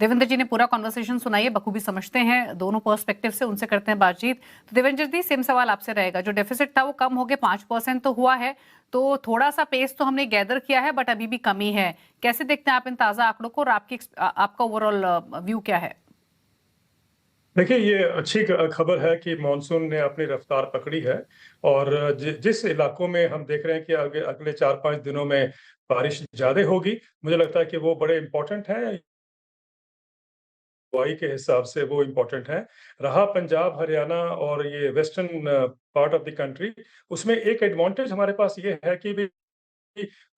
देवेंद्र जी ने पूरा कॉन्वर्सेशन सुनाई है, बखूबी समझते हैं दोनों पर्सपेक्टिव से, उनसे करते हैं बातचीत। तो देवेंद्र जी, सेम सवाल आपसे रहेगा। जो डेफिसिट था वो कम हो गया, 5% तो हुआ है, तो थोड़ा सा पेस तो हमने गैदर किया है, बट अभी भी कमी है। कैसे देखते हैं आप इन ताजा आंकड़ों को, और आपका ओवरऑल व्यू क्या है? देखिए, ये अच्छी खबर है कि मानसून ने अपनी रफ्तार पकड़ी है। और जिस इलाकों में हम देख रहे हैं कि अगले 4-5 दिनों में बारिश ज्यादा होगी, मुझे लगता है कि वो बड़े इंपॉर्टेंट है। बुआई के हिसाब से वो इम्पोर्टेंट है। रहा पंजाब, हरियाणा और ये western part of the country, उसमें एक एडवांटेज हमारे पास ये है कि भी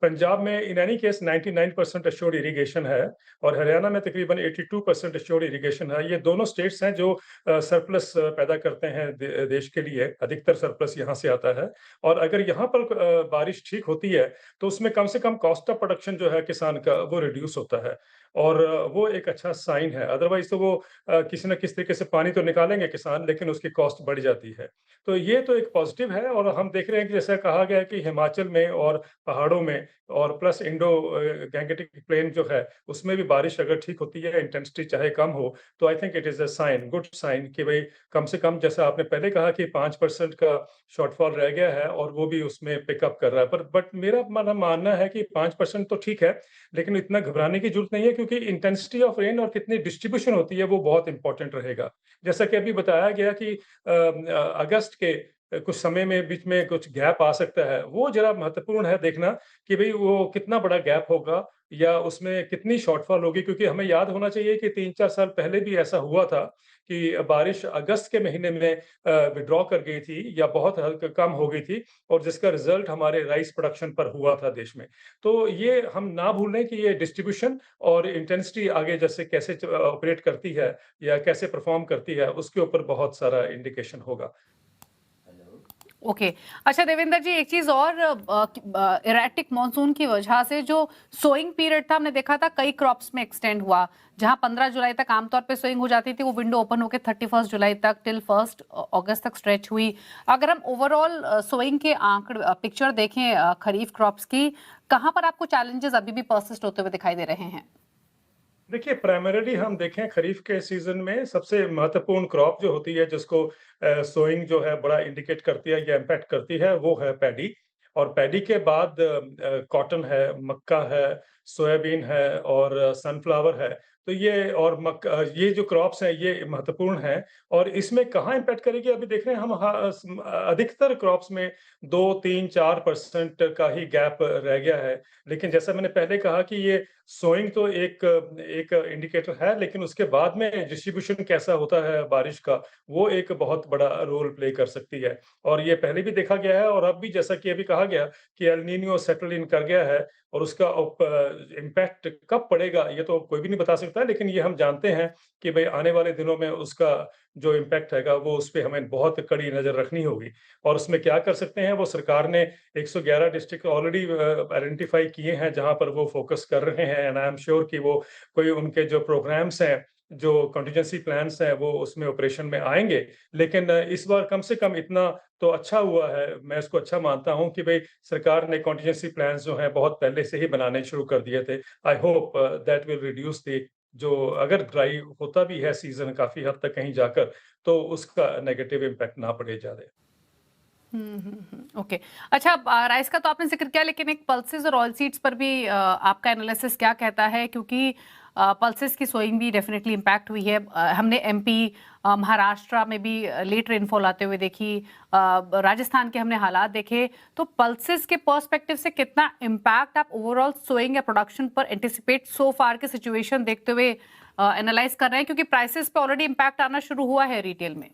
पंजाब में in any case 99% assured irrigation है, और हरियाणा में तकरीबन 82% एश्योर्ड इरिगेशन है। ये दोनों स्टेट्स हैं जो सरप्लस पैदा करते हैं देश के लिए। अधिकतर सरप्लस यहाँ से आता है। और अगर यहाँ पर बारिश ठीक होती है, तो उसमें कम से कम कॉस्ट ऑफ प्रोडक्शन जो है किसान का, वो रिड्यूस होता है। और वो एक अच्छा साइन है। अदरवाइज तो वो किसी न किसी तरीके से पानी तो निकालेंगे किसान, लेकिन उसकी कॉस्ट बढ़ जाती है। तो ये तो एक पॉजिटिव है। और हम देख रहे हैं कि जैसा कहा गया है कि हिमाचल में और पहाड़ों में, और प्लस इंडो गैंगेटिक प्लेन जो है, उसमें भी बारिश अगर ठीक होती है, इंटेंसिटी चाहे कम हो, तो I think it is a sign, good sign, कि भाई कम से कम, जैसा आपने पहले कहा कि 5% का शॉर्टफॉल रह गया है और वो भी उसमें पिकअप कर रहा है। पर बट मेरा मानना है कि 5% तो ठीक है, लेकिन इतना घबराने की जरूरत नहीं है, क्योंकि इंटेंसिटी ऑफ रेन और कितनी डिस्ट्रीब्यूशन होती है वो बहुत इंपॉर्टेंट रहेगा। जैसा कि अभी बताया गया कि अगस्त के कुछ समय में बीच में कुछ गैप आ सकता है, वो जरा महत्वपूर्ण है देखना, कि भाई वो कितना बड़ा गैप होगा या उसमें कितनी शॉर्टफॉल होगी। क्योंकि हमें याद होना चाहिए कि 3-4 साल पहले भी ऐसा हुआ था कि बारिश अगस्त के महीने में विड्रॉ कर गई थी या बहुत हल्का कम हो गई थी, और जिसका रिजल्ट हमारे राइस प्रोडक्शन पर हुआ था देश में। तो ये हम ना भूलें कि ये डिस्ट्रीब्यूशन और इंटेंसिटी आगे जैसे कैसे ऑपरेट करती है या कैसे परफॉर्म करती है, उसके ऊपर बहुत सारा इंडिकेशन होगा। ओके। अच्छा देवेंद्र जी, एक चीज और, इरेटिक मॉनसून की वजह से जो सोइंग पीरियड था, हमने देखा था कई क्रॉप्स में एक्सटेंड हुआ। जहां 15 जुलाई तक आमतौर पे सोइंग हो जाती थी, वो विंडो ओपन होकर 31 जुलाई तक टिल 1 अगस्त तक स्ट्रेच हुई। अगर हम ओवरऑल सोइंग के आंकड़े पिक्चर देखें खरीफ क्रॉप्स की, कहां पर आपको चैलेंजेस अभी भी परसिस्ट होते हुए दिखाई दे रहे हैं? देखिए, प्राइमरीली हम देखें खरीफ के सीजन में सबसे महत्वपूर्ण क्रॉप जो होती है, जिसको सोइंग जो है बड़ा इंडिकेट करती है या इम्पैक्ट करती है, वो है पैडी। और पैडी के बाद कॉटन है, मक्का है, सोयाबीन है और सनफ्लावर है। तो ये और ये जो क्रॉप्स हैं ये महत्वपूर्ण हैं। और इसमें कहाँ इम्पैक्ट करेगी, अभी देख रहे हैं हम, अधिकतर क्रॉप्स में 2-3-4% का ही गैप रह गया है। लेकिन जैसा मैंने पहले कहा कि ये सोइंग तो एक एक इंडिकेटर है, लेकिन उसके बाद में डिस्ट्रीब्यूशन कैसा होता है बारिश का, वो एक बहुत बड़ा रोल प्ले कर सकती है। और ये पहले भी देखा गया है, और अब भी जैसा कि अभी कहा गया कि एल नीनो सेटल इन कर गया है। और उसका इम्पैक्ट कब पड़ेगा ये तो कोई भी नहीं बता सकता, लेकिन ये हम जानते हैं कि भाई आने वाले दिनों में उसका जो इम्पैक्ट हैगा, वो उस पे हमें बहुत कड़ी नजर रखनी होगी। और उसमें क्या कर सकते हैं, वो सरकार ने 111 डिस्ट्रिक्ट ऑलरेडी आइडेंटिफाई किए हैं जहां पर वो फोकस कर रहे हैं। एंड आई एम श्योर कि वो कोई उनके जो प्रोग्राम्स हैं, जो कंटीजेंसी प्लान्स हैं, वो उसमें ऑपरेशन में आएंगे। लेकिन इस बार कम से कम इतना तो अच्छा हुआ है, मैं इसको अच्छा मानता हूं कि भाई सरकार ने कंटीजेंसी प्लान्स जो हैं बहुत पहले से ही बनाने शुरू कर दिए थे। I hope that will reduce the, जो अगर ड्राई होता भी है सीजन काफी हद तक कहीं जाकर, तो उसका नेगेटिव इम्पैक्ट ना पड़े ज्यादा। ओके। अच्छा, राइस का तो आपने जिक्र किया, लेकिन एक पल्सेस और ऑयल सीड्स पर भी आपका एनालिसिस क्या कहता है? क्योंकि पल्सेस की सोइंग भी डेफिनेटली इम्पैक्ट हुई है। हमने एमपी, महाराष्ट्र में भी लेट रेनफॉल आते हुए देखी, राजस्थान के हमने हालात देखे। तो पल्सेस के पर्सपेक्टिव से कितना इम्पैक्ट आप ओवरऑल सोइंग या प्रोडक्शन पर एंटिसिपेट सो फार के सिचुएशन देखते हुए एनालाइज कर रहे हैं? क्योंकि प्राइसेस पे ऑलरेडी इम्पैक्ट आना शुरू हुआ है रिटेल में।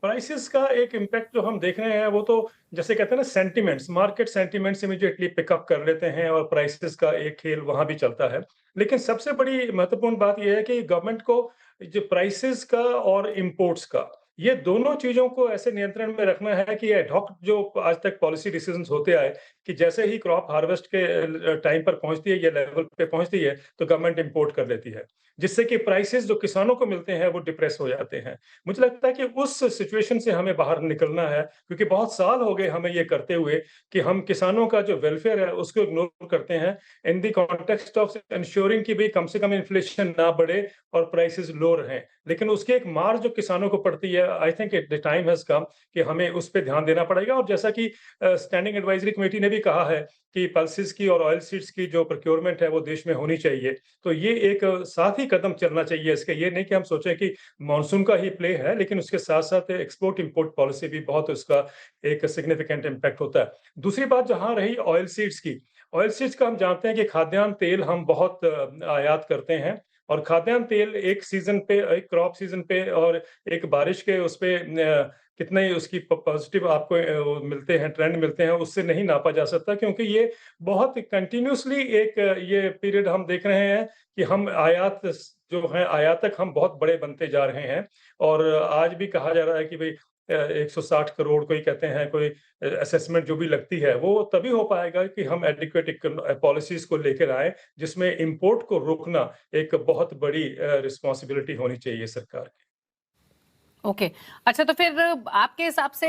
प्राइसेस का एक इम्पैक्ट जो हम देख रहे हैं, वो तो जैसे कहते हैं ना, sentiments, market sentiments immediately pickup कर लेते हैं, और प्राइसेस का एक खेल वहां भी चलता है। लेकिन सबसे बड़ी महत्वपूर्ण बात यह है कि गवर्नमेंट को जो प्राइसेस का और इंपोर्ट्स का, ये दोनों चीज़ों को ऐसे नियंत्रण में रखना है कि एड हॉक जो आज तक पॉलिसी डिसीजंस होते आए कि जैसे ही क्रॉप हार्वेस्ट के टाइम पर पहुँचती है या लेवल पे पहुँचती है, तो गवर्नमेंट इम्पोर्ट कर लेती है। जिससे कि प्राइसेज़ जो किसानों को मिलते हैं, वो डिप्रेस हो जाते हैं। मुझे लगता है कि उस सिचुएशन से हमें बाहर निकलना है, क्योंकि बहुत साल हो गए हमें ये करते हुए कि हम किसानों का जो वेलफेयर है, उसको इग्नोर करते हैं in the context of ensuring कि भई कम से कम इन्फ्लेशन ना बढ़े और प्राइसेज़ लो रहें। लेकिन उसकी एक मार जो किसानों को पड़ती है, I think the time has come कि हमें उस पे ध्यान देना पड़ेगा। और जैसा कि स्टैंडिंग एडवाइजरी कमेटी ने भी कहा है कि पल्सेस की और ऑयल सीड्स की जो प्रोक्योरमेंट है, वो देश में होनी चाहिए। तो ये एक साथ ही कदम चलना चाहिए इसके। ये नहीं कि हम सोचें कि मानसून का ही प्ले है, लेकिन उसके साथ-साथ एक्सपोर्ट इम्पोर्ट पॉलिसी भी बहुत उसका एक सिग्निफिकेंट इम्पैक्ट होता है। दूसरी बात जहाँ रही ऑयल सीड्स की, ऑयल सीड्स का हम जानते हैं कि खाद्यान्न तेल हम बहुत आयात करते हैं और खाद्यान्न तेल एक सीज़न पे, एक क्रॉप सीज़न पे और एक बारिश के उस पे कितने उसकी पॉजिटिव आपको वो मिलते हैं, ट्रेंड मिलते हैं, उससे नहीं नापा जा सकता, क्योंकि ये बहुत कंटिन्यूअसली एक ये पीरियड हम देख रहे हैं कि हम आयात जो है आयातक हम बहुत बड़े बनते जा रहे हैं। और आज भी कहा जा रहा है कि भई 160 करोड़ कोई कहते हैं, कोई असेसमेंट जो भी लगती है, वो तभी हो पाएगा कि हम एडिक्वेट पॉलिसीज़ को लेकर आएँ, जिसमें इम्पोर्ट को रोकना एक बहुत बड़ी रिस्पॉन्सिबिलिटी होनी चाहिए सरकार की। ओके। अच्छा, तो फिर आपके हिसाब से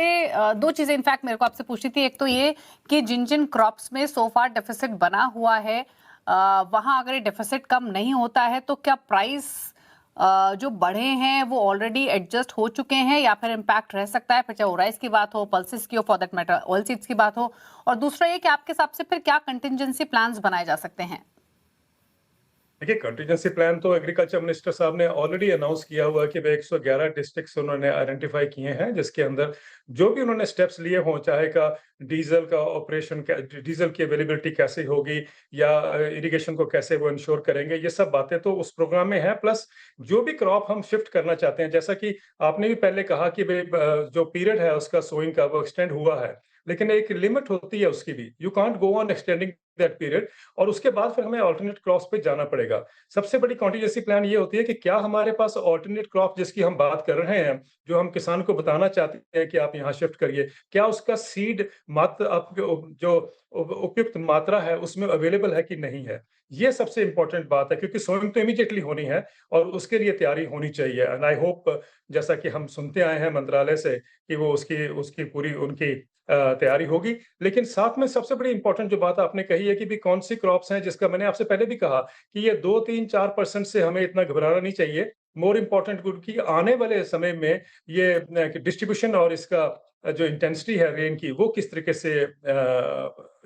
2 चीज़ें इनफैक्ट मेरे को आपसे पूछनी थी। एक तो ये कि जिन-जिन क्रॉप्स में सो फार डेफ़िसिट बना हुआ है, वहाँ अगर ये डेफ़िसिट कम नहीं होता है, तो क्या प्राइस जो बढ़े हैं वो ऑलरेडी एडजस्ट हो चुके हैं या फिर इम्पैक्ट रह सकता है? फिर चाहे राइस की बात हो, पल्सेस की हो, for that matter oil seeds की बात हो। और दूसरा ये कि आपके हिसाब से फिर क्या कंटिजेंसी प्लान्स बनाए जा सकते हैं? देखिए, कंटीजेंसी प्लान तो एग्रीकल्चर मिनिस्टर साहब ने ऑलरेडी अनाउंस किया हुआ है कि भाई 111 डिस्ट्रिक्ट्स उन्होंने आइडेंटिफाई किए हैं, जिसके अंदर जो भी उन्होंने स्टेप्स लिए हों, चाहे का डीजल का ऑपरेशन, डीजल की अवेलेबिलिटी कैसे होगी या इरिगेशन को कैसे वो इंश्योर करेंगे, ये सब बातें तो उस प्रोग्राम में है। प्लस जो भी क्रॉप हम शिफ्ट करना चाहते हैं, जैसा कि आपने भी पहले कहा कि भाई जो पीरियड है उसका सोइंग का, वो एक्सटेंड हुआ है, लेकिन एक लिमिट होती है उसकी भी। You can't go on extending that period, और उसके बाद फिर हमें अल्टरनेट क्रॉप्स पे जाना पड़ेगा। सबसे बड़ी कॉन्टीजेंसी प्लान ये होती है कि क्या हमारे पास अल्टरनेट क्रॉप जिसकी हम बात कर रहे हैं, जो हम किसान को बताना चाहते हैं कि आप यहाँ शिफ्ट करिए, क्या उसका सीड मात्रा जो उपयुक्त मात्रा है उसमें अवेलेबल है कि नहीं है? ये सबसे इम्पोर्टेंट बात है, क्योंकि सोइंग तो इमीडिएटली होनी है और उसके लिए तैयारी होनी चाहिए। एंड आई होप, जैसा कि हम सुनते आए हैं मंत्रालय से, कि वो उसकी उसकी पूरी उनकी तैयारी होगी। लेकिन साथ में सबसे बड़ी इम्पोर्टेंट जो बात आपने कही है कि भी कौन सी क्रॉप्स हैं, जिसका मैंने आपसे पहले भी कहा कि ये 2, 3, 4% से हमें इतना घबराना नहीं चाहिए। मोर इम्पोर्टेंट गुड कि आने वाले समय में ये डिस्ट्रीब्यूशन और इसका जो इंटेंसिटी है रेन की, वो किस तरीके से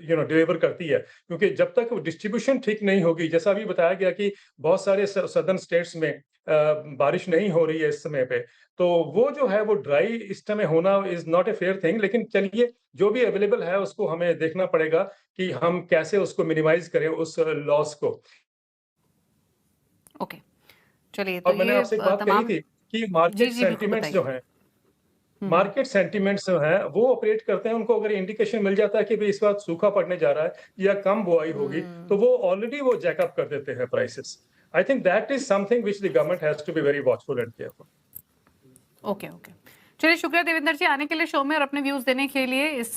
डिलीवर करती है। क्योंकि जब तक डिस्ट्रीब्यूशन ठीक नहीं होगी, जैसा अभी बताया गया कि बहुत सारे सदर्न स्टेट्स में बारिश नहीं हो रही है इस समय पे, तो वो जो है वो ड्राई इस समय होना is not a fair thing. लेकिन चलिए, जो भी अवेलेबल है उसको हमें देखना पड़ेगा कि हम कैसे उसको मिनिमाइज़ करें उस लॉस को। ओके। चलिए, तो और मैंने ये आपसे एक बात कही तमाम। थी कि जी, जी, बिल्कुल बताइए। हुँ। मार्केट सेंटिमेंट्स जो हैं, वो ऑपरेट करते हैं। उनको अगर इंडिकेशन मिल जाता है कि भई इस बार सूखा पड़ने जा रहा है या कम बुआई होगी, तो हुँ। वो ऑलरेडी वो जैक अप कर देते हैं prices. I think that is something which the government has to be very watchful and careful. Okay, okay. चलिए, शुक्रिया देवेंद्र जी आने के लिए शो में और अपने व्यूज़ देने के लिए। इस